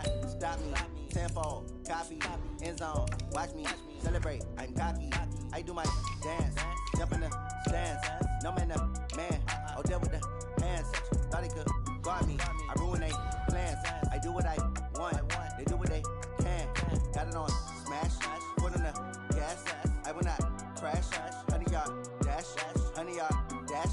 cannot stop me. Tenfold, copy, end zone, watch me celebrate. I'm cocky. I do my dance, jump in the stands. No man, the man. Oh, there with the hands. Thought he could guard me. I ruin they plans. I do what I want. They do what they can. Got it on smash. Put on the gas. I will not crash. 100 yard dash. 100 yard dash.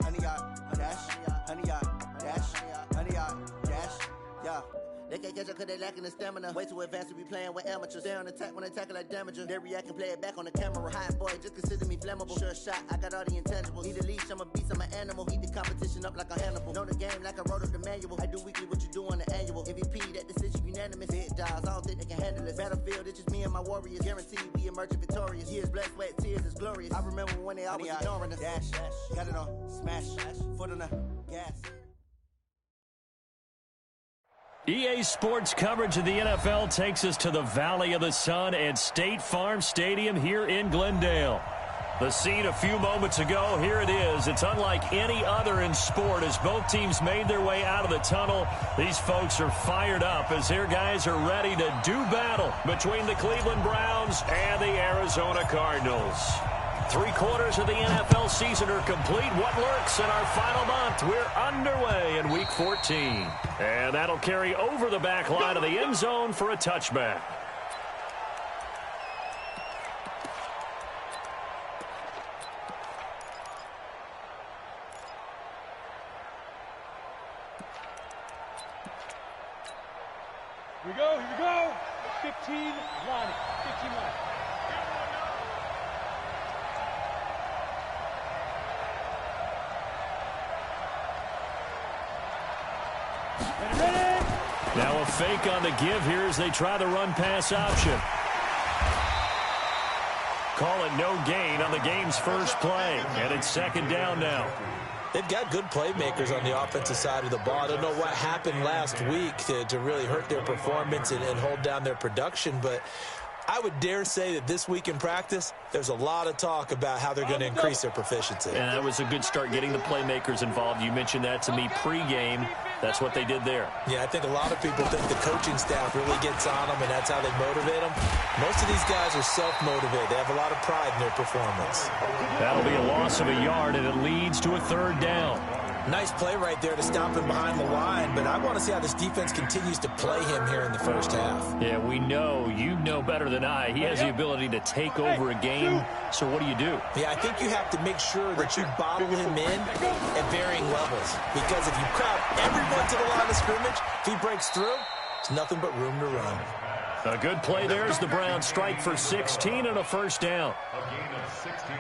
100 yard dash. 100 yard dash. 100 yard dash. Yeah. They can't catch up cause they lacking the stamina. Way too advanced to be playing with amateurs. Stay on attack when they tackle like damager. They react and play it back on the camera. Hot boy, just consider me flammable. Sure shot, I got all the intangibles. Need a leash, I'm a beast, I'm an animal. Heat the competition up like a Hannibal. Know the game like I wrote up the manual. I do weekly what you do on the annual. MVP, that decision unanimous. Big dials, I don't think they can handle this. Battlefield, it's just me and my warriors. Guaranteed we emerge victorious. Years, blood, sweat, tears, is glorious. I remember when they always ignoring us. Dash, got it on smash, foot on the gas. EA Sports coverage of the NFL takes us to the Valley of the Sun at State Farm Stadium here in Glendale. The scene a few moments ago, here it is. It's unlike any other in sport as both teams made their way out of the tunnel. These folks are fired up as their guys are ready to do battle between the Cleveland Browns and the Arizona Cardinals. 3/4 of the NFL season are complete. What lurks in our final month? We're underway in Week 14. And that'll carry over the back line of the end zone for a touchback. Here we go. 15 line. 15 line. Now a fake on the give here as they try the run-pass option. Call it no gain on the game's first play, and it's second down now. They've got good playmakers on the offensive side of the ball. I don't know what happened last week to really hurt their performance and hold down their production, but I would dare say that this week in practice, there's a lot of talk about how they're going to increase their proficiency. And that was a good start getting the playmakers involved. You mentioned that to me pregame. That's what they did there. Yeah, I think a lot of people think the coaching staff really gets on them, and that's how they motivate them. Most of these guys are self-motivated. They have a lot of pride in their performance. That'll be a loss of a yard, and it leads to a third down. Nice play right there to stop him behind the line, but I want to see how this defense continues to play him here in the first half. Yeah, we know. You know better than I. He has the ability to take over a game, so what do you do? Yeah, I think you have to make sure that you bottle him in at varying levels, because if you crowd everyone to the line of scrimmage, if he breaks through, it's nothing but room to run. A good play there as the Browns strike for 16 and a first down.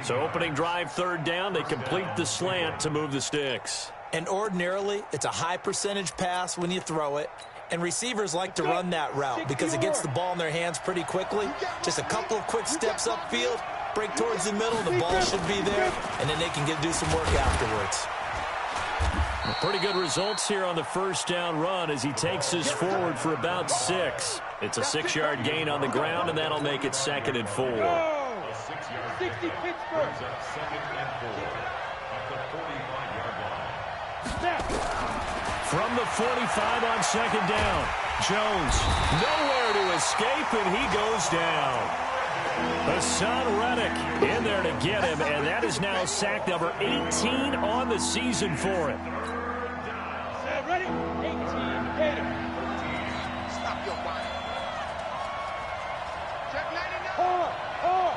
So opening drive, third down, they complete the slant to move the sticks. And ordinarily, it's a high percentage pass when you throw it. And receivers like to run that route because it gets the ball in their hands pretty quickly. Just a couple of quick steps upfield, break towards the middle, the ball should be there, and then they can do some work afterwards. Pretty good results here on the first down run as he takes us forward for about 6. It's a 6-yard gain on the ground, and that'll make it 2nd and 4. 60 Pittsburgh. From the 45 on second down, Jones nowhere to escape, and he goes down. Hassan Reddick in there to get him, and that is now sack number 18 on the season for him. Ready? 18, hit him. Stop your whine. Check 99. Hold.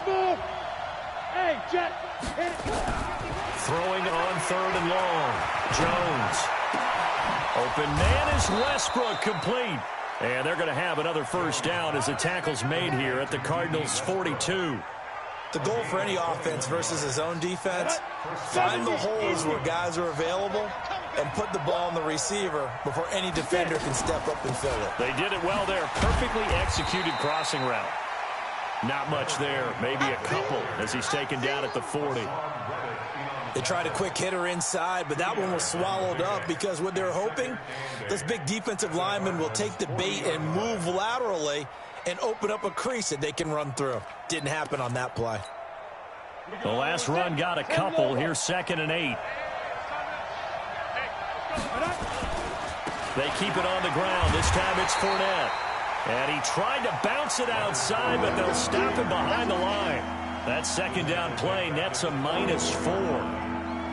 Smooth. Hey, Jet. Hit it. Throwing on third and long. Jones. Open man is Westbrook, complete. And they're going to have another first down as the tackle's made here at the Cardinals' 42. The goal for any offense versus his own defense, find the holes where guys are available and put the ball on the receiver before any defender can step up and fill it. They did it well there. Perfectly executed crossing route. Not much there. Maybe a couple as he's taken down at the 40. They tried a quick hitter inside, but that one was swallowed up because what they're hoping, this big defensive lineman will take the bait and move laterally and open up a crease that they can run through. Didn't happen on that play. The last run got a couple. Here's 2nd and 8. They keep it on the ground. This time it's Fournette. And he tried to bounce it outside, but they'll stop him behind the line. That 2nd down play nets a -4.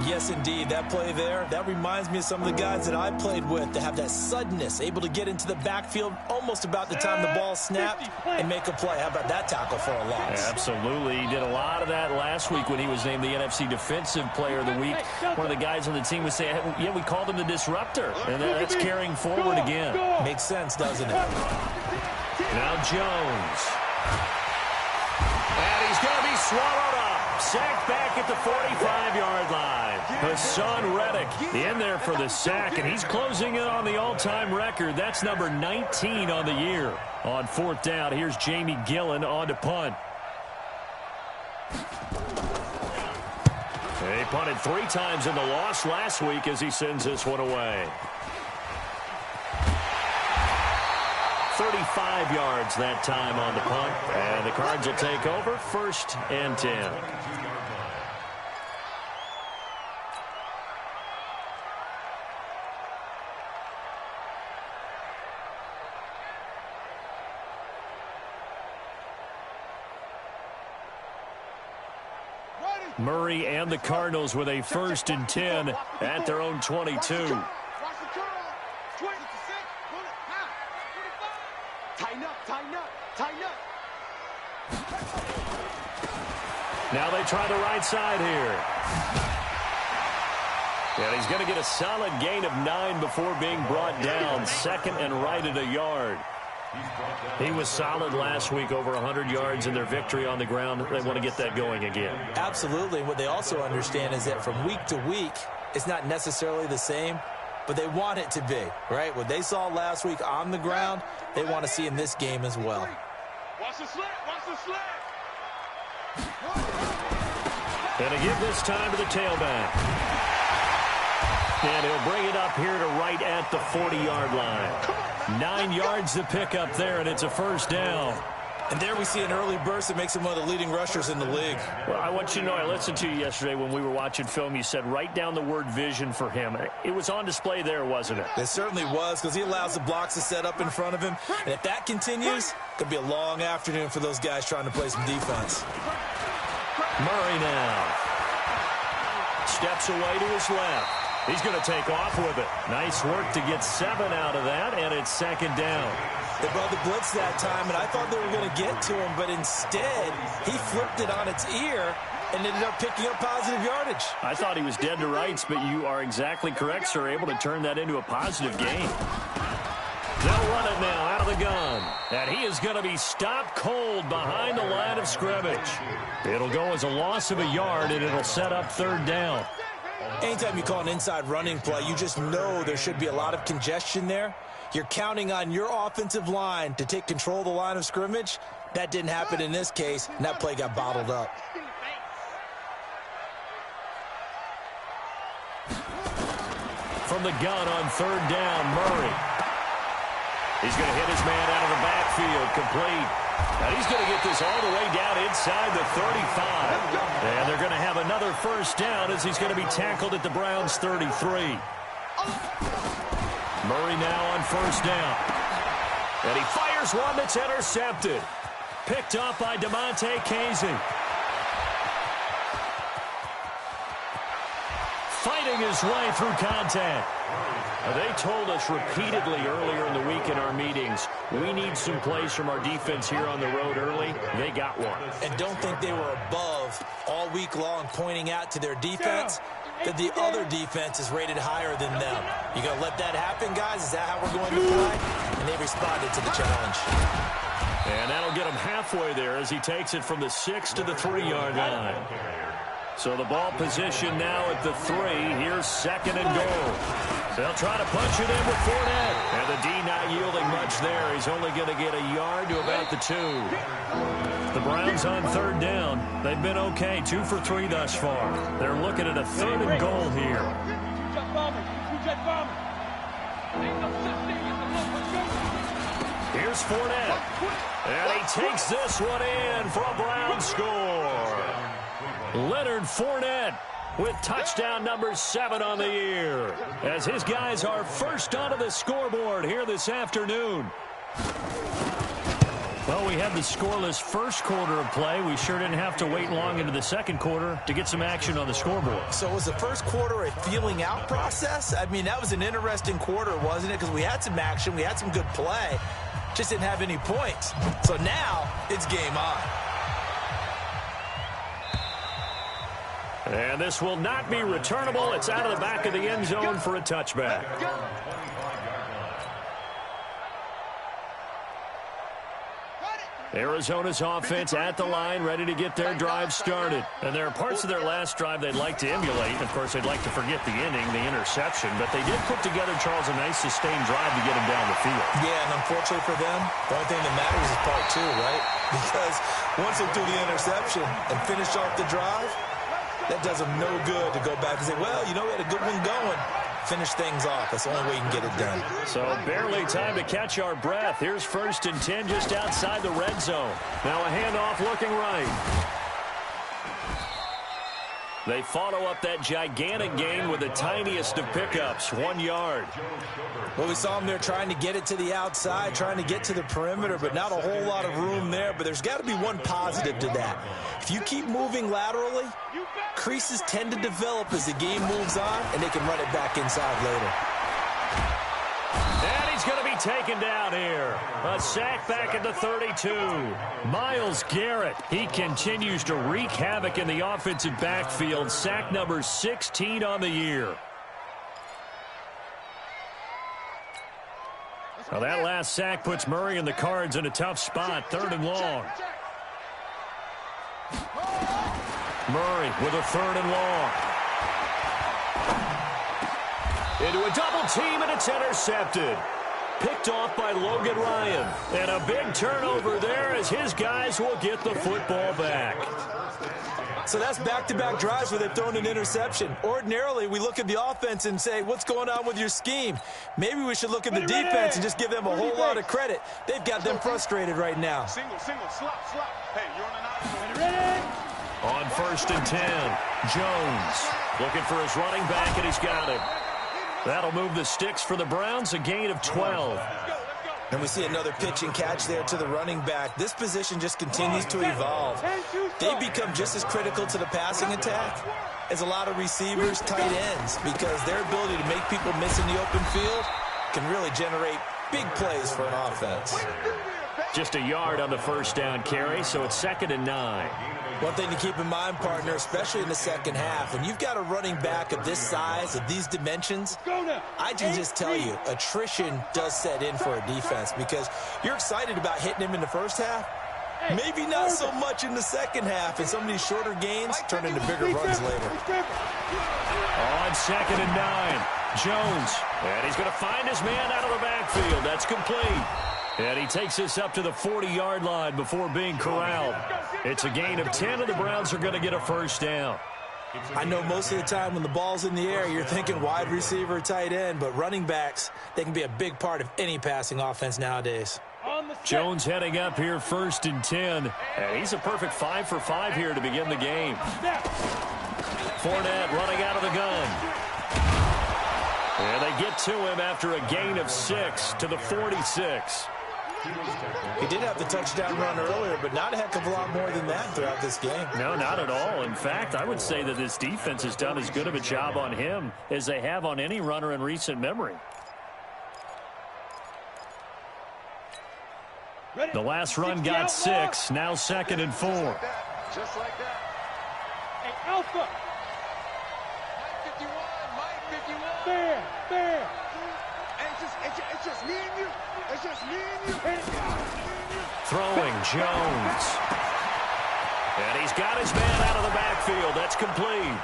Yes, indeed. That play there, that reminds me of some of the guys that I played with that have that suddenness, able to get into the backfield almost about the time the ball snapped and make a play. How about that tackle for a loss? Absolutely. He did a lot of that last week when he was named the NFC Defensive Player of the Week. One of the guys on the team was saying, yeah, we called him the disruptor. And that's carrying forward again. Makes sense, doesn't it? Now Jones. And he's going to be swallowed up. Sacked back at the 45-yard line. Hassan Reddick in there for the sack, and he's closing in on the all-time record. That's number 19 on the year. On 4th down, here's Jamie Gillen on to punt. He punted 3 times in the loss last week as he sends this one away. 35 yards that time on the punt, and the Cards will take over 1st and 10. Murray and the Cardinals with a 1st and 10 at their own 22. Now they try the right side here. And he's going to get a solid gain of 9 before being brought down. 2nd and right at a yard. He was solid last week, over 100 yards in their victory on the ground. They want to get that going again. Absolutely. What they also understand is that from week to week, it's not necessarily the same, but they want it to be, right? What they saw last week on the ground, they want to see in this game as well. Watch the slant. Watch the slant. And to give this time to the tailback. And he'll bring it up here to right at the 40-yard line. 9 yards to pick up there, and it's a 1st down. And there we see an early burst that makes him one of the leading rushers in the league. Well, I want you to know, I listened to you yesterday when we were watching film. You said write down the word vision for him. It was on display there, wasn't it? It certainly was, because he allows the blocks to set up in front of him. And if that continues, it'll be a long afternoon for those guys trying to play some defense. Murray now. Steps away to his left. He's going to take off with it. Nice work to get 7 out of that, and it's 2nd down. They brought the blitz that time, and I thought they were going to get to him, but instead, he flipped it on its ear and ended up picking up positive yardage. I thought he was dead to rights, but you are exactly correct, sir. Able to turn that into a positive gain. They'll run it now out of the gun. And he is going to be stopped cold behind the line of scrimmage. It'll go as a loss of a yard, and it'll set up 3rd down. Anytime you call an inside running play, you just know there should be a lot of congestion there. You're counting on your offensive line to take control of the line of scrimmage. That didn't happen in this case, and that play got bottled up. From the gun on 3rd down, Murray. He's going to hit his man out of the backfield, complete. And he's going to get this all the way down inside the 35. And they're going to have another 1st down as he's going to be tackled at the Browns' 33. Murray now on 1st down. And he fires one that's intercepted. Picked up by DeMonte Casey. Fighting his way through contact. They told us repeatedly earlier in the week in our meetings, we need some plays from our defense here on the road early. They got one. And don't think they were above all week long pointing out to their defense that the other defense is rated higher than them. You going to let that happen, guys? Is that how we're going to play? And they responded to the challenge. And that'll get him halfway there as he takes it from the 6 to the 3-yard line. So the ball position now at the 3. Here's 2nd and goal. They'll try to punch it in with Fournette. And the D not yielding much there. He's only going to get a yard to about the 2. The Browns on 3rd down. They've been okay. 2 for 3 thus far. They're looking at a 3rd and goal here. Here's Fournette. And he takes this one in for a Brown score. Leonard Fournette with touchdown number 7 on the year, as his guys are first onto the scoreboard here this afternoon. Well, we had the scoreless first quarter of play. We sure didn't have to wait long into the second quarter to get some action on the scoreboard. So was the first quarter a feeling out process? I mean, that was an interesting quarter, wasn't it? Because we had some action, we had some good play, just didn't have any points. So now it's game on. And this will not be returnable. It's out of the back of the end zone for a touchback. Arizona's offense at the line, ready to get their drive started. And there are parts of their last drive they'd like to emulate. Of course, they'd like to forget the inning, the interception. But they did put together, Charles, a nice sustained drive to get them down the field. Yeah, and unfortunately for them, the only thing that matters is part 2, right? Because once they do the interception and finish off the drive, that does them no good to go back and say, well, you know, we had a good one going. Finish things off. That's the only way you can get it done. So barely time to catch our breath. Here's 1st and 10 just outside the red zone. Now a handoff looking right. They follow up that gigantic gain with the tiniest of pickups, 1 yard. Well, we saw them there trying to get it to the outside, trying to get to the perimeter, but not a whole lot of room there. But there's got to be one positive to that. If you keep moving laterally, creases tend to develop as the game moves on, and they can run it back inside later. And he's going to be taken down here. A sack back at the 32. Myles Garrett, he continues to wreak havoc in the offensive backfield. Sack number 16 on the year. Now that last sack puts Murray and the Cards in a tough spot, 3rd and long. Murray with a 3rd and long. Into a double team, and it's intercepted. Picked off by Logan Ryan. And a big turnover there as his guys will get the football back. So that's back-to-back drives where they've thrown an interception. Ordinarily, we look at the offense and say, what's going on with your scheme? Maybe we should look at the defense and just give them a whole lot of credit. They've got them frustrated right now. Single, slop. Hey, you're on an island. On 1st and 10, Jones looking for his running back, and he's got him. That'll move the sticks for the Browns, a gain of 12. And we see another pitch and catch there to the running back. This position just continues to evolve. They become just as critical to the passing attack as a lot of receivers, tight ends, because their ability to make people miss in the open field can really generate big plays for an offense. Just a yard on the 1st down carry, so it's 2nd and 9. One thing to keep in mind, partner, especially in the second half, when you've got a running back of this size, of these dimensions, I can just tell you, attrition does set in for a defense because you're excited about hitting him in the first half. Maybe not so much in the second half, and some of these shorter gains turn into bigger runs later. On 2nd and 9, Jones, and he's going to find his man out of the backfield. That's complete. And he takes us up to the 40-yard line before being corralled. It's a gain of 10, and the Browns are going to get a 1st down. I know most of the time when the ball's in the air, you're thinking wide receiver, tight end, but running backs, they can be a big part of any passing offense nowadays. Jones heading up here 1st and 10. And he's a perfect 5 for 5 here to begin the game. Fournette running out of the gun. And they get to him after a gain of 6 to the 46. He did have the touchdown run earlier, but not a heck of a lot more than that throughout this game. No, not at all. In fact, I would say that this defense has done as good of a job on him as they have on any runner in recent memory. The last run got 6. Now 2nd and 4. Just like that. Hey, Alpha. Mike 51. Fair. And it's just me and you. It's just me and you. Throwing Jones. And he's got his man out of the backfield. That's complete.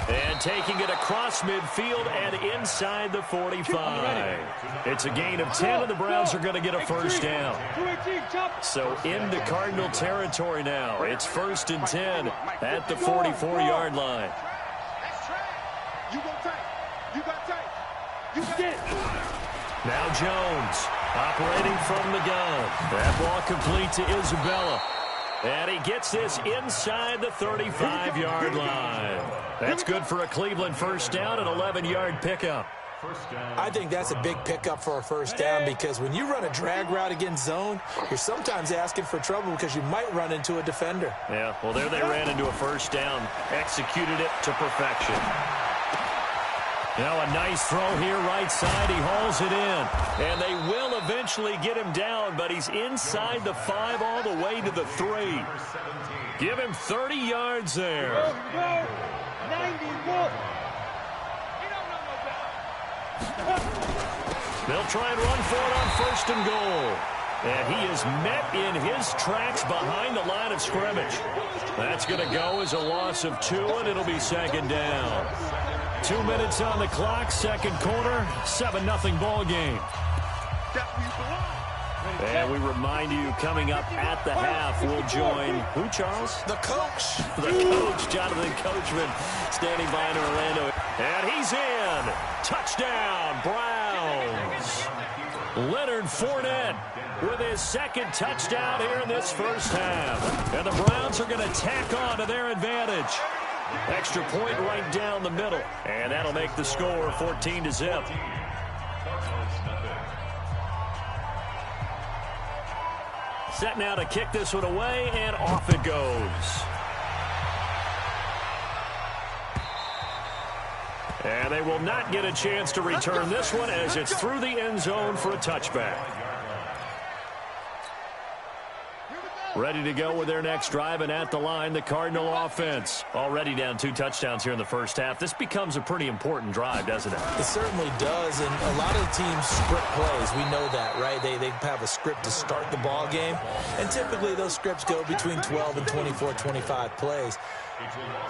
And taking it across midfield and inside the 45. It's a gain of 10, and the Browns are going to get a 1st down. So into Cardinal territory now. It's 1st and 10 at the 44-yard line. You go tight. You got tight. You got it. Now Jones operating from the gun. That ball complete to Isabella. And he gets this inside the 35-yard line. That's good for a Cleveland first down, an 11-yard pickup. I think that's a big pickup for a first down because when you run a drag route against zone, you're sometimes asking for trouble because you might run into a defender. Yeah, well, there they ran into a first down, executed it to perfection. Now a nice throw here right side. He hauls it in. And they will eventually get him down, but he's inside the 5 all the way to the 3. Give him 30 yards there. 91. They'll try and run for it on first and goal. And he is met in his tracks behind the line of scrimmage. That's going to go as a loss of 2, and it'll be second down. 2 minutes on the clock, second quarter, 7-0 ball game. And we remind you, coming up at the half, we'll join, who, Charles? The coach. The coach, Jonathan Coachman, standing by in Orlando. And he's in. Touchdown, Browns. Leonard Fournette with his second touchdown here in this first half. And the Browns are going to tack on to their advantage. Extra point right down the middle. And that'll make the score 14-0. Set now to kick this one away, and off it goes. And they will not get a chance to return this one as it's through the end zone for a touchback. Ready to go with their next drive, and at the line, the Cardinal offense. Already down 2 touchdowns here in the first half. This becomes a pretty important drive, doesn't it? It certainly does, and a lot of the teams script plays. We know that, right? They have a script to start the ball game, and typically those scripts go between 12 and 24, 25 plays.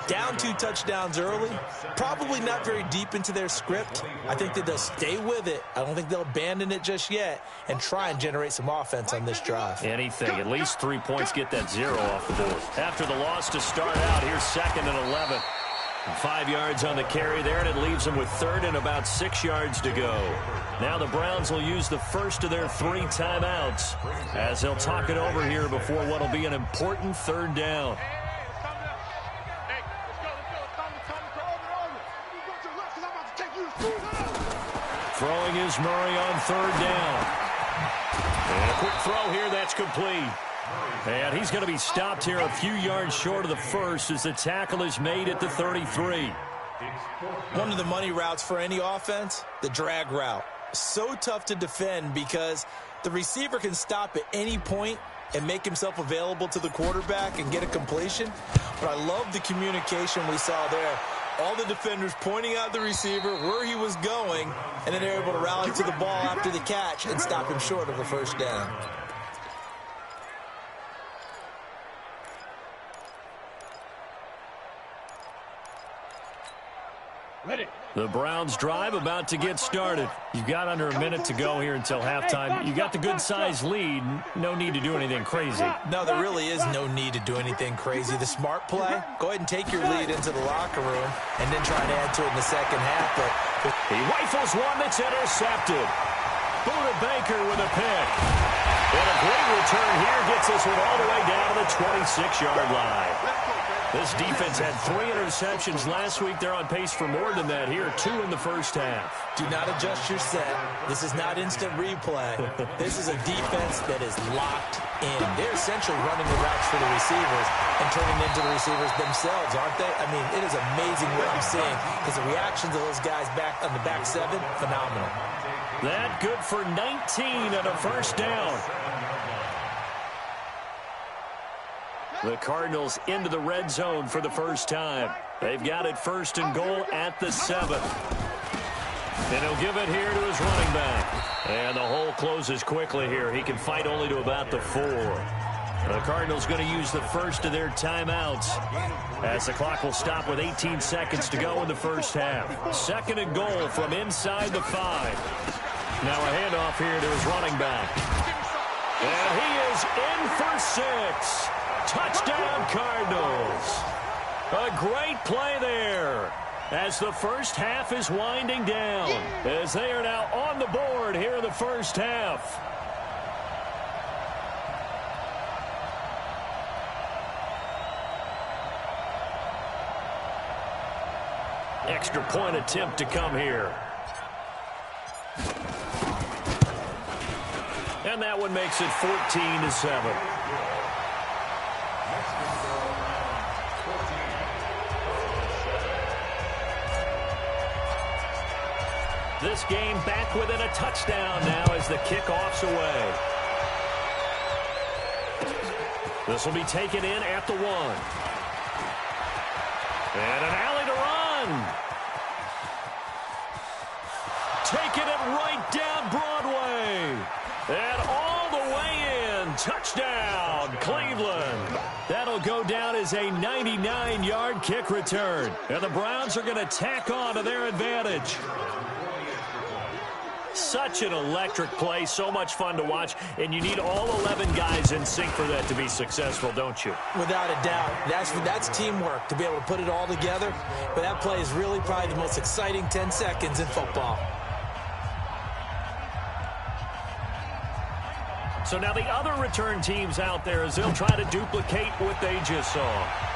Down 2 touchdowns early, probably not very deep into their script. I think that they'll stay with it. I don't think they'll abandon it just yet and try and generate some offense on this drive. Anything. At least 3 points, get that 0 off the board. After the loss to start out, here's 2nd and 11. 5 yards on the carry there, and it leaves them with 3rd and about 6 yards to go. Now the Browns will use the first of their 3 timeouts as they'll talk it over here before what will be an important 3rd down. Throwing is Murray on 3rd down. And a quick throw here, that's complete. And he's going to be stopped here a few yards short of the first as the tackle is made at the 33. One of the money routes for any offense, the drag route. So tough to defend because the receiver can stop at any point and make himself available to the quarterback and get a completion. But I love the communication we saw there. All the defenders pointing out the receiver, where he was going, and then they're able to rally to the ball after the catch and stop him short of a first down. Ready. The Browns drive about to get started. You've got under a minute to go here until halftime. You got the good-sized lead. No need to do anything crazy. No, there really is no need to do anything crazy. The smart play, go ahead and take your lead into the locker room and then try and add to it in the second half. But he rifles one that's intercepted. Buda Baker with a pick. And a great return here gets this one all the way down to the 26-yard line. This defense had 3 interceptions last week. They're on pace for more than that here. 2 in the first half. Do not adjust your set. This is not instant replay. This is a defense that is locked in. They're essentially running the routes for the receivers and turning into the receivers themselves, aren't they? I mean, it is amazing what I'm seeing because the reactions of those guys back on the back 7, phenomenal. That good for 19 and a first down. The Cardinals into the red zone for the first time. They've got it 1st and goal at the 7. And he'll give it here to his running back. And the hole closes quickly here. He can fight only to about the 4. The Cardinals going to use the first of their timeouts as the clock will stop with 18 seconds to go in the first half. 2nd and goal from inside the 5. Now a handoff here to his running back. And he is in for 6. Touchdown, Cardinals. A great play there as the first half is winding down, as they are now on the board here in the first half. Extra point attempt to come here. And that one makes it 14-7. This game back within a touchdown now as the kickoff's away. This will be taken in at the 1. And an alley to run. Taking it right down Broadway. And all the way in. Touchdown, Cleveland. That'll go down as a 99-yard kick return. And the Browns are going to tack on to their advantage. Such an electric play, so much fun to watch, and you need all 11 guys in sync for that to be successful, don't you? Without a doubt. That's teamwork, to be able to put it all together. But that play is really probably the most exciting 10 seconds in football. So now the other return teams out there as they'll try to duplicate what they just saw.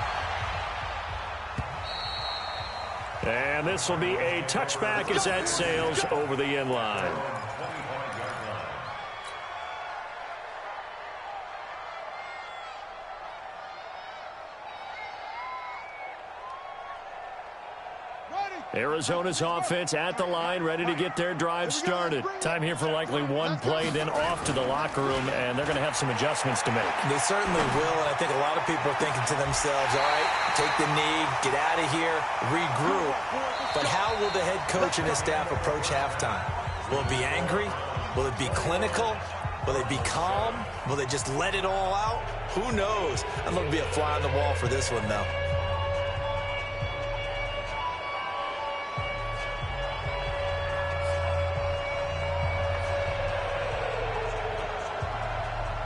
And this will be a touchback as that sails over the end line. Arizona's offense at the line, ready to get their drive started. Time here for likely one play, then off to the locker room, and they're going to have some adjustments to make. They certainly will, and I think a lot of people are thinking to themselves, all right, take the knee, get out of here, regroup. But how will the head coach and his staff approach halftime? Will it be angry? Will it be clinical? Will they be calm? Will they just let it all out? Who knows? I'm going to be a fly on the wall for this one, though.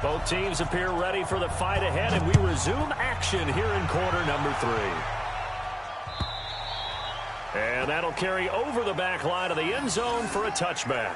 Both teams appear ready for the fight ahead, and we resume action here in quarter number 3. And that'll carry over the back line of the end zone for a touchback.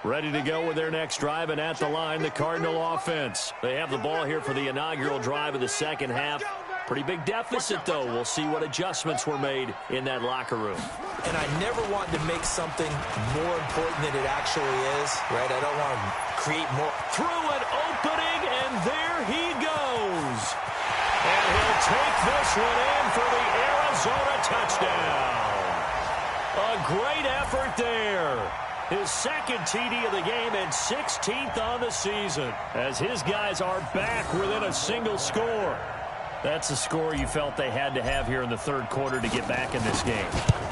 Ready to go with their next drive, and at the line, the Cardinal offense. They have the ball here for the inaugural drive of the second half. Pretty big deficit, though. We'll see what adjustments were made in that locker room. And I never want to make something more important than it actually is, right? I don't want to create more. Through an opening, and there he goes. And he'll take this one in for the Arizona touchdown. A great effort there. His second TD of the game and 16th on the season as his guys are back within a single score. That's a score you felt they had to have here in the third quarter to get back in this game.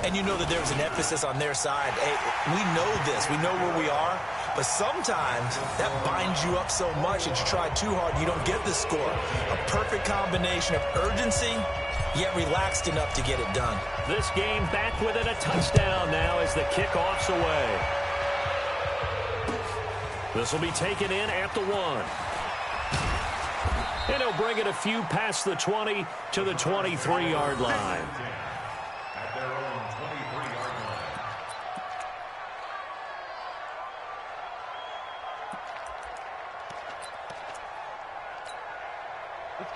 And you know that there was an emphasis on their side. Hey, we know this. We know where we are. But sometimes that binds you up so much that you try too hard and you don't get the score. A perfect combination of urgency, yet relaxed enough to get it done. This game back within a touchdown now as the kickoff's away. This will be taken in at the 1. And he'll bring it a few past the 20 to the 23-yard line. At their own 23-yard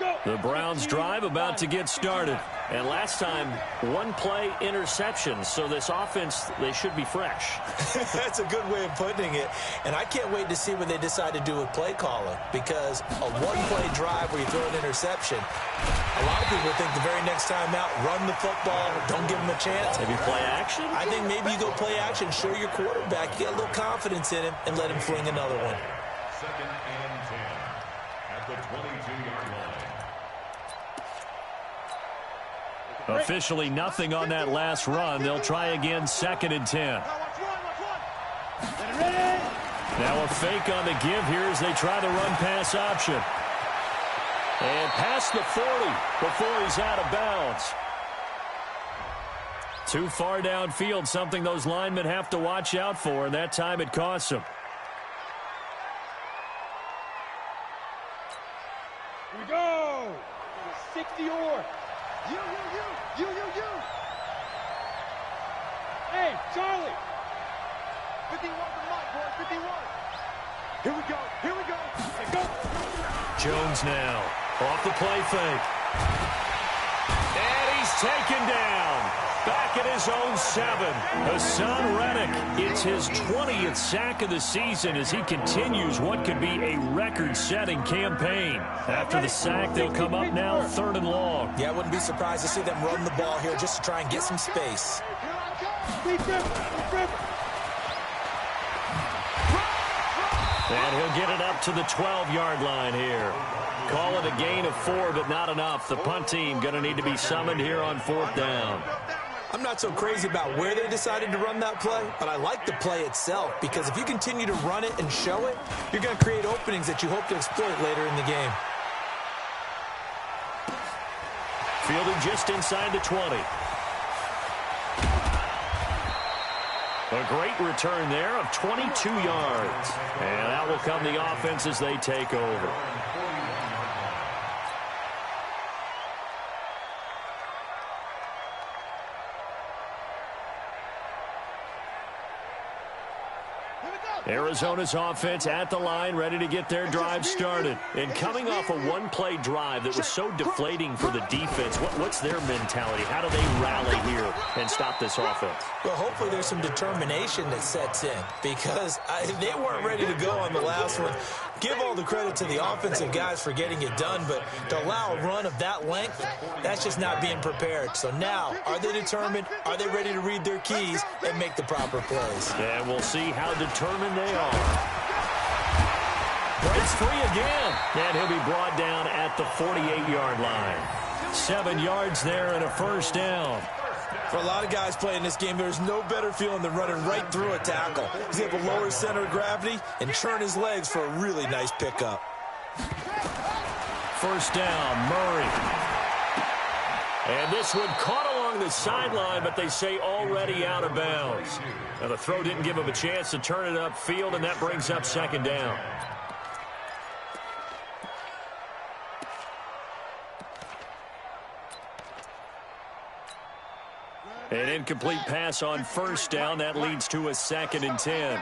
line. The Browns drive about to get started. And last time, one play interception. So this offense, they should be fresh. That's a good way of putting it. And I can't wait to see what they decide to do with play calling. Because a one-play drive where you throw an interception, a lot of people think the very next time out, run the football, don't give them a chance. Maybe play action? I think maybe you go play action, show your quarterback, you get a little confidence in him, and let him fling another one. 2nd and 10 at the 22-yard line. Officially nothing on that last run. They'll try again 2nd and 10. Now a fake on the give here as they try the run-pass option. And past the 40 before he's out of bounds. Too far downfield, something those linemen have to watch out for, and that time it costs them. Here we go. 60 or. You. Charlie. 51 to Mike, boys, 51. Here we go, here we go. Hey, go. Jones now off the play fake. And he's taken down. Back at his own 7. Hassan Reddick, it's his 20th sack of the season as he continues what could be a record-setting campaign. After the sack, they'll come up now 3rd and long. Yeah, I wouldn't be surprised to see them run the ball here just to try and get some space. And he'll get it up to the 12-yard line here. Call it a gain of 4, but not enough. The punt team going to need to be summoned here on 4th down. I'm not so crazy about where they decided to run that play, but I like the play itself because if you continue to run it and show it, you're going to create openings that you hope to exploit later in the game. Fielding just inside the 20. A great return there of 22 yards. And that will come the offense as they take over. Arizona's offense at the line, ready to get their drive started. And coming off a one-play drive that was so deflating for the defense, what's their mentality? How do they rally here and stop this offense? Well, hopefully there's some determination that sets in because they weren't ready to go on the last one. Give all the credit to the offensive guys for getting it done, but to allow a run of that length, that's just not being prepared. So now, are they determined? Are they ready to read their keys and make the proper plays? And we'll see how determined they are. Breaks free again, and he'll be brought down at the 48-yard line. 7 yards there and a first down. For a lot of guys playing this game, there's no better feeling than running right through a tackle. He's able to lower his center of gravity and churn his legs for a really nice pickup. First down, Murray. And this one caught along the sideline, but they say already out of bounds. Now the throw didn't give him a chance to turn it upfield, and that brings up 2nd down. An incomplete pass on first down. That leads to a 2nd and 10.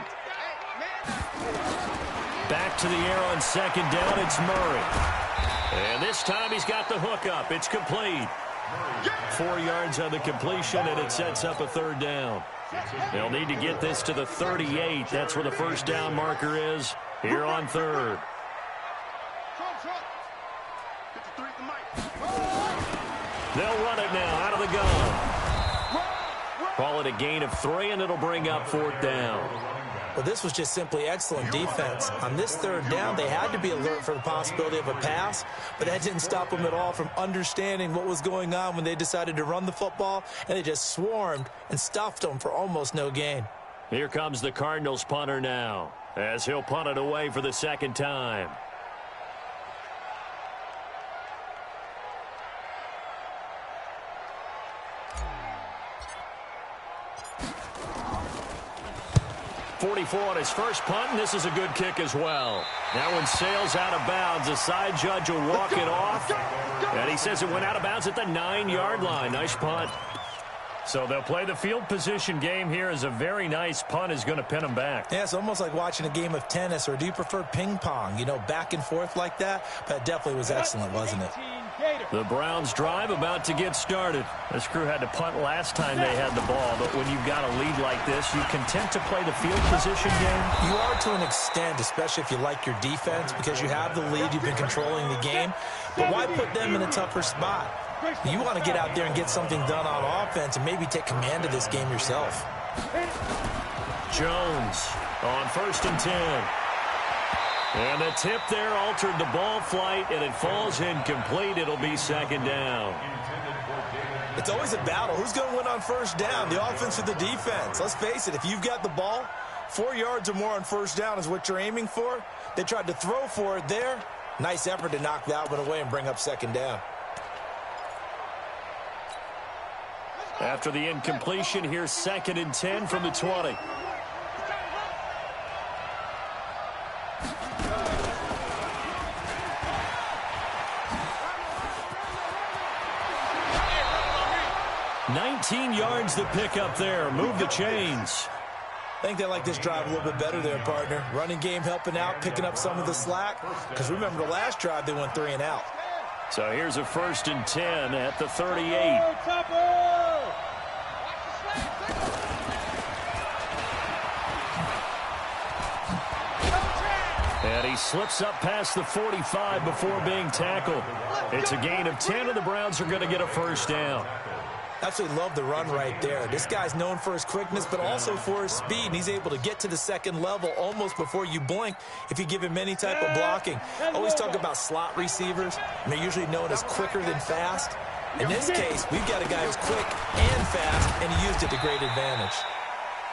Back to the air on 2nd down. It's Murray. And this time he's got the hook up. It's complete. 4 yards on the completion, and it sets up a 3rd down. They'll need to get this to the 38. That's where the first down marker is here on 3rd. They'll run it now out of the gun. Call it a gain of 3, and it'll bring up 4th down. Well, this was just simply excellent defense. On this 3rd down, they had to be alert for the possibility of a pass, but that didn't stop them at all from understanding what was going on when they decided to run the football, and they just swarmed and stuffed them for almost no gain. Here comes the Cardinals punter now, as he'll punt it away for the 2nd time. .44 on his first punt, and this is a good kick as well. That one sails out of bounds. The side judge will walk it off, and he says it went out of bounds at the 9-yard line. Nice punt. So they'll play the field position game here as a very nice punt is going to pin them back. Yeah, it's almost like watching a game of tennis, or do you prefer ping pong? You know, back and forth like that? That definitely was excellent, wasn't it? The Browns drive about to get started. This crew had to punt last time they had the ball, but when you've got a lead like this, you content to play the field position game? You are to an extent, especially if you like your defense, because you have the lead, you've been controlling the game. But why put them in a tougher spot? You want to get out there and get something done on offense and maybe take command of this game yourself. Jones on 1st and 10. And the tip there altered the ball flight, and it falls incomplete. It'll be 2nd down. It's always a battle. Who's going to win on 1st down, the offense or the defense? Let's face it, if you've got the ball, 4 yards or more on 1st down is what you're aiming for. They tried to throw for it there. Nice effort to knock that one away and bring up 2nd down. After the incompletion, here's 2nd and 10 from the 20. 19 yards to pick up there. Move the chains. I think they like this drive a little bit better there, partner. Running game helping out, picking up some of the slack. Because remember the last drive, they went 3 and out. So here's a 1st and 10 at the 38. And he slips up past the 45 before being tackled. It's a gain of 10, and the Browns are going to get a 1st down. Absolutely love the run right there. This guy's known for his quickness, but also for his speed. And he's able to get to the second level almost before you blink if you give him any type of blocking. Always talk about slot receivers, and they're usually known as quicker than fast. In this case, we've got a guy who's quick and fast, and he used it to great advantage.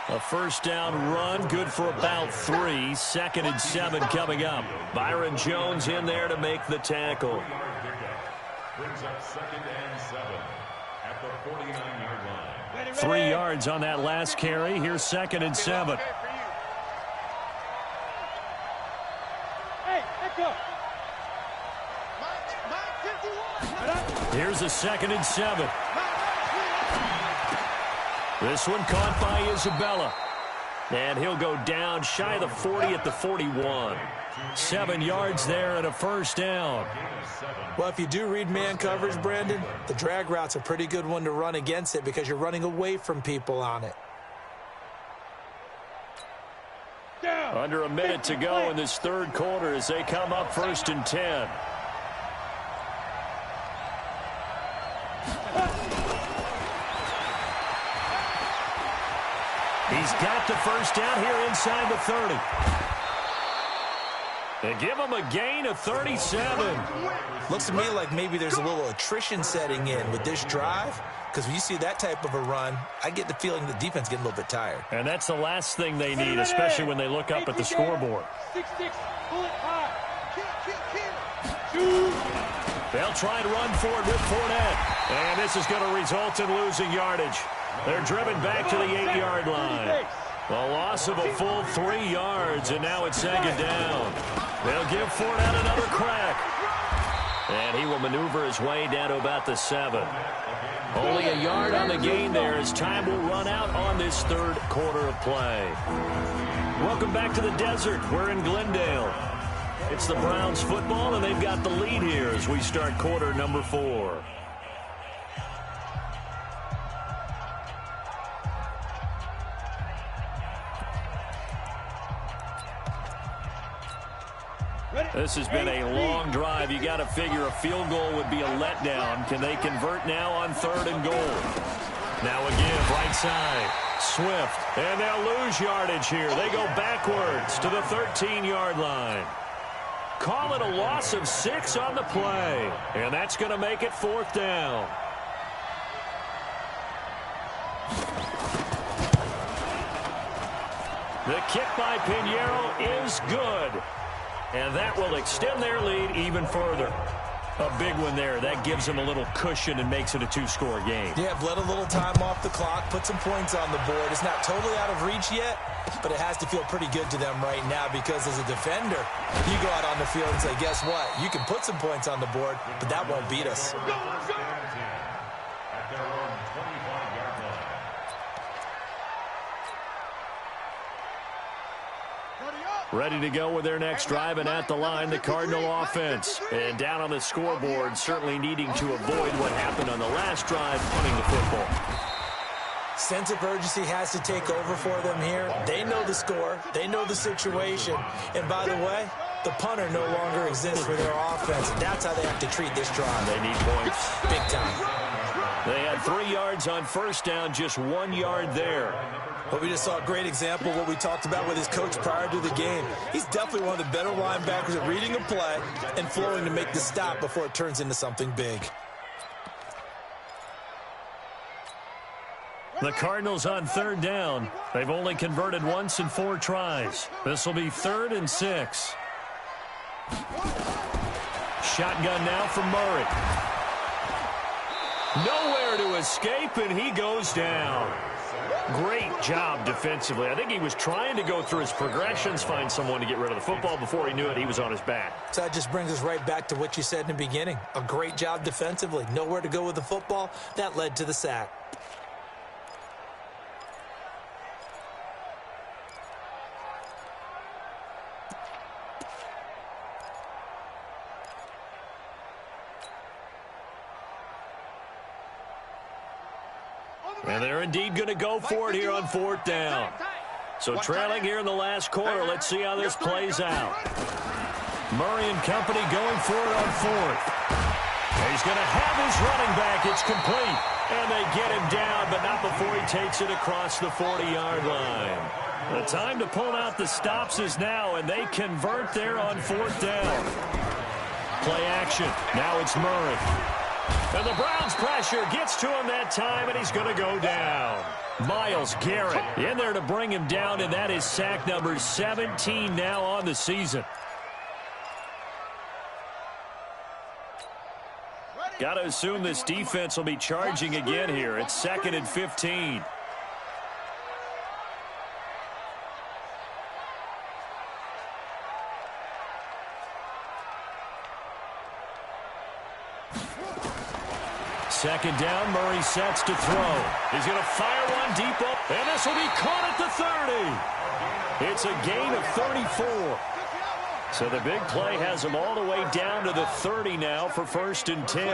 A 1st down run, good for about 3. 2nd and 7 coming up. Byron Jones in there to make the tackle. Brings up 2nd and 7 at the 49-yard line. 3 yards on that last carry. Here's 2nd and 7. Hey, let's go. Here's a 2nd and 7. This one caught by Isabella. And he'll go down shy of the 40 at the 41. 7 yards there and a 1st down. Well, if you do read man coverage, Brandon, the drag route's a pretty good one to run against it because you're running away from people on it. Under a minute to go in this 3rd quarter as they come up 1st and 10. He's got the 1st down here inside the 30. They give him a gain of 37. Looks to me like maybe there's a little attrition setting in with this drive, because when you see that type of a run, I get the feeling the defense getting a little bit tired. And that's the last thing they need, especially when they look up at the scoreboard. 6-6, pull it high. They'll try and run forward with Fournette. And this is going to result in losing yardage. They're driven back to the 8-yard line. A loss of a full 3 yards, and now it's 2nd down. They'll give Fournette another crack. And he will maneuver his way down to about the 7. Only a yard on the gain there as time will run out on this 3rd quarter of play. Welcome back to the desert. We're in Glendale. It's the Browns football, and they've got the lead here as we start quarter number 4. This has been a long drive. You got to figure a field goal would be a letdown. Can they convert now on 3rd and goal? Now again, right side. Swift. And they'll lose yardage here. They go backwards to the 13-yard line. Call it a loss of 6 on the play. And that's going to make it 4th down. The kick by Pinheiro is good. And that will extend their lead even further. A big one there. That gives them a little cushion and makes it a 2-score game. Yeah, let a little time off the clock, put some points on the board. It's not totally out of reach yet, but it has to feel pretty good to them right now because as a defender, you go out on the field and say, guess what? You can put some points on the board, but that won't beat us. At their own 25-yard line. Ready to go with their next drive, and at the line, the Cardinal offense. And down on the scoreboard, certainly needing to avoid what happened on the last drive, punting the football. Sense of urgency has to take over for them here. They know the score. They know the situation. And by the way, the punter no longer exists for their offense. And that's how they have to treat this drive. They need points. Big time. They had 3 yards on 1st down, just 1 yard there. Well, we just saw a great example of what we talked about with his coach prior to the game. He's definitely one of the better linebackers at reading a play and flowing to make the stop before it turns into something big. The Cardinals on 3rd down. They've only converted once in 4 tries. This will be 3rd and 6. Shotgun now from Murray. Nowhere to escape, and he goes down. Great job defensively. I think he was trying to go through his progressions, find someone to get rid of the football. Before he knew it, he was on his back. So that just brings us right back to what you said in the beginning. A great job defensively. Nowhere to go with the football. That led to the sack. And they're indeed going to go for it here on fourth down. So trailing here in the last quarter. Let's see how this plays out. Murray and company going for it on fourth. He's going to have his running back. It's complete. And they get him down, but not before he takes it across the 40-yard line. The time to pull out the stops is now, and they convert there on fourth down. Play action. Now it's Murray. And the Browns pressure gets to him that time, and he's going to go down. Myles Garrett in there to bring him down, and that is sack number 17 now on the season. Got to assume this defense will be charging again here. It's 2nd and 15. Second down, Murray sets to throw. He's going to fire one deep up, and this will be caught at the 30. It's a gain of 34. So the big play has him all the way down to the 30 now for 1st and 10.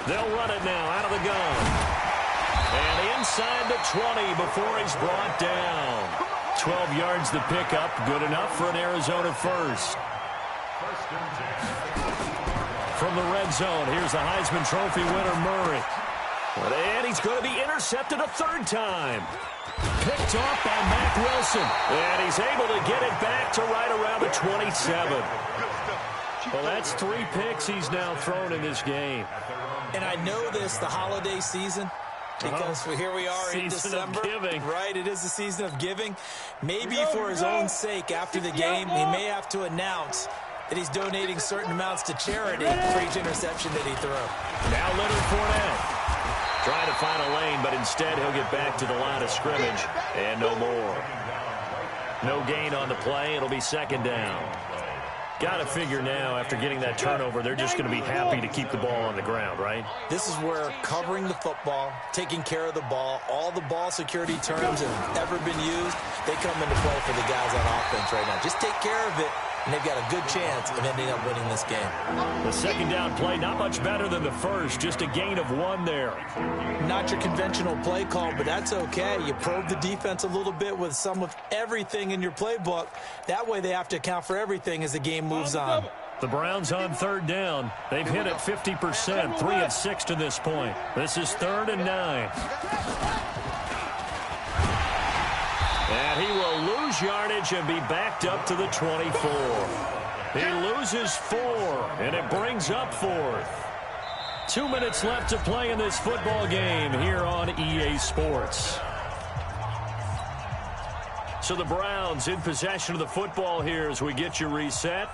They'll run it now out of the gun. And inside the 20 before he's brought down. 12 yards the pickup, good enough for an Arizona first. From the red zone, here's the Heisman Trophy winner, Murray. And he's going to be intercepted a 3rd time. Picked off by Mack Wilson. And he's able to get it back to right around the 27. Well, that's 3 picks he's now thrown in this game. And I know this, the holiday season, because here we are in December. Right, it is the season of giving. Maybe for his own sake, after the game, he may have to announce that he's donating certain amounts to charity for each interception that he threw. Now Leonard Fournette trying to find a lane, but instead he'll get back to the line of scrimmage, and no more. No gain on the play. It'll be 2nd down. Got to figure now, after getting that turnover, they're just going to be happy to keep the ball on the ground, right? This is where covering the football, taking care of the ball, all the ball security terms have ever been used, they come into play for the guys on offense right now. Just take care of it, and they've got a good chance of ending up winning this game. The 2nd down play, not much better than the first, just a gain of 1 there. Not your conventional play call, but that's okay. You probe the defense a little bit with some of everything in your playbook. That way they have to account for everything as the game moves on. The Browns on 3rd down. They've hit it 50%, 3 of 6 to this point. This is 3rd and 9. And he will lose yardage and be backed up to the 24. He loses 4, and it brings up 4th. 2 minutes left to play in this football game here on EA Sports. So the Browns in possession of the football here as we get you reset.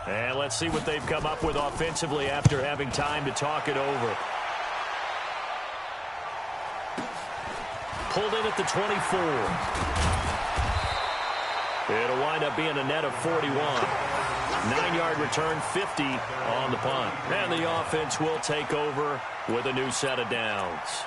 And let's see what they've come up with offensively after having time to talk it over. Pulled in at the 24. It'll wind up being a net of 41. 9-yard return, 50 on the punt. And the offense will take over with a new set of downs.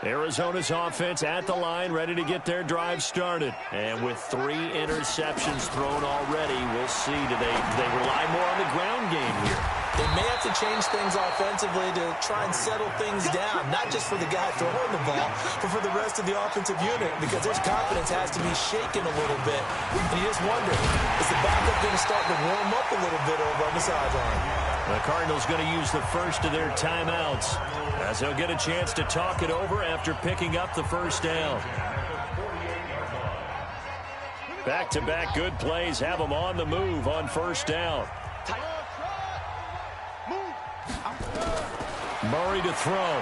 Arizona's offense at the line, ready to get their drive started. And with 3 interceptions thrown already, we'll see. Do they rely more on the ground game here? They may have to change things offensively to try and settle things down, not just for the guy throwing the ball, but for the rest of the offensive unit, because their confidence has to be shaken a little bit. And you just wonder, is the backup going to start to warm up a little bit over on the sideline? The Cardinals going to use the first of their timeouts as they'll get a chance to talk it over after picking up the first down. Back-to-back good plays have them on the move on first down. Murray to throw.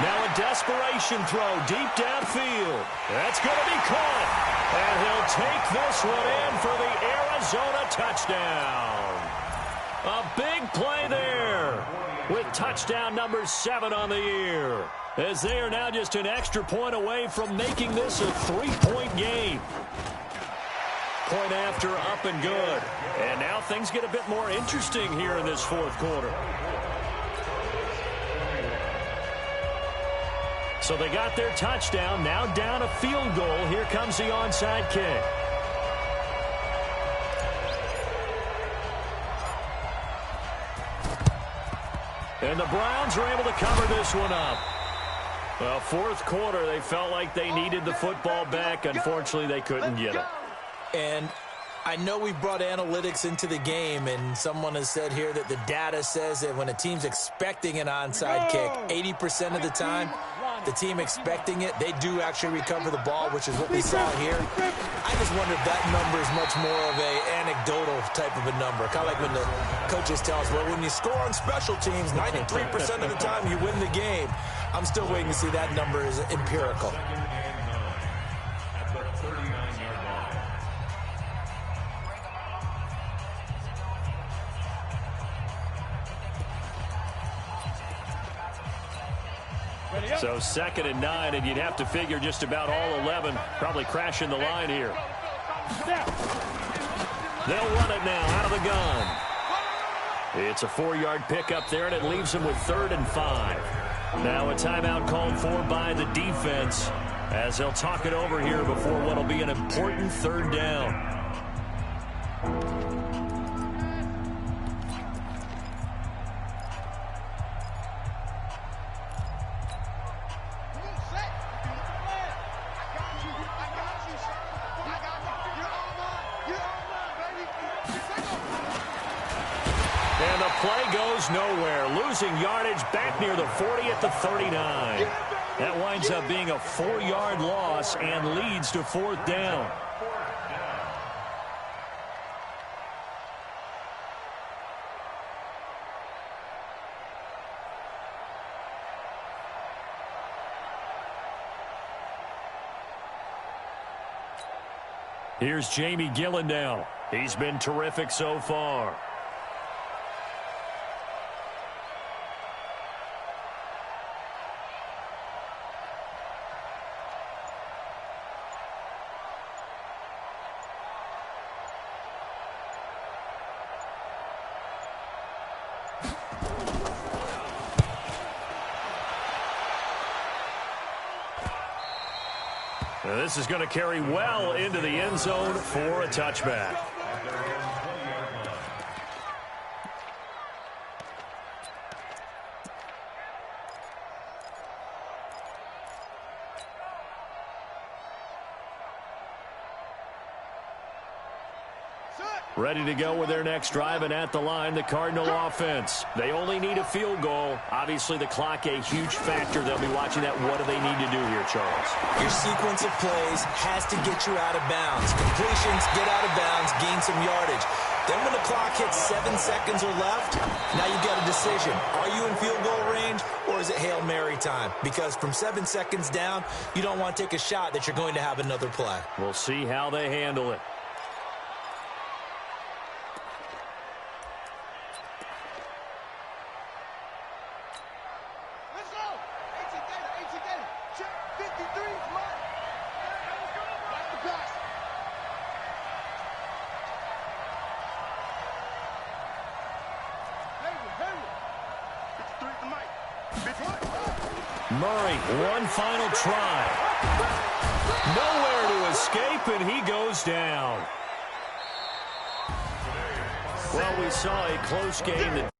Now a desperation throw deep downfield. That's going to be caught. And he'll take this one in for the Arizona touchdown. A big play there with touchdown number 7 on the year, as they are now just an extra point away from making this a 3-point game. Point after, up and good. And now things get a bit more interesting here in this 4th quarter. So they got their touchdown, now down a field goal. Here comes the onside kick. And the Browns are able to cover this one up. Well, fourth quarter, they felt like they needed the football back. Unfortunately, they couldn't get it. And I know we brought analytics into the game, and someone has said here that the data says that when a team's expecting an onside kick, 80% of the time, the team expecting it, they do actually recover the ball, which is what we saw here. I just wonder if that number is much more of an anecdotal type of a number. Kind of like when the coaches tell us, well, when you score on special teams, 93% of the time you win the game. I'm still waiting to see that number is empirical. At the 39-yard line. So 2nd and 9, and you'd have to figure just about all 11 probably crashing the line here. They'll run it now out of the gun. It's a 4-yard pickup there, and it leaves them with 3rd and 5. Now a timeout called for by the defense as they'll talk it over here before what will be an important 3rd down. And the play goes nowhere. Losing yardage back near the 40 at the 39. That winds up being a 4-yard loss and leads to 4th down. Here's Jamie Gillandale. He's been terrific so far. Now this is going to carry well into the end zone for a touchback. Ready to go with their next drive, and at the line, the Cardinal offense. They only need a field goal. Obviously, the clock a huge factor. They'll be watching that. What do they need to do here, Charles? Your sequence of plays has to get you out of bounds. Completions, get out of bounds, gain some yardage. Then when the clock hits 7 seconds or left, now you've got a decision. Are you in field goal range, or is it Hail Mary time? Because from 7 seconds down, you don't want to take a shot that you're going to have another play. We'll see how they handle it. Murray, one final try. Nowhere to escape, and he goes down. Well, we saw a close game that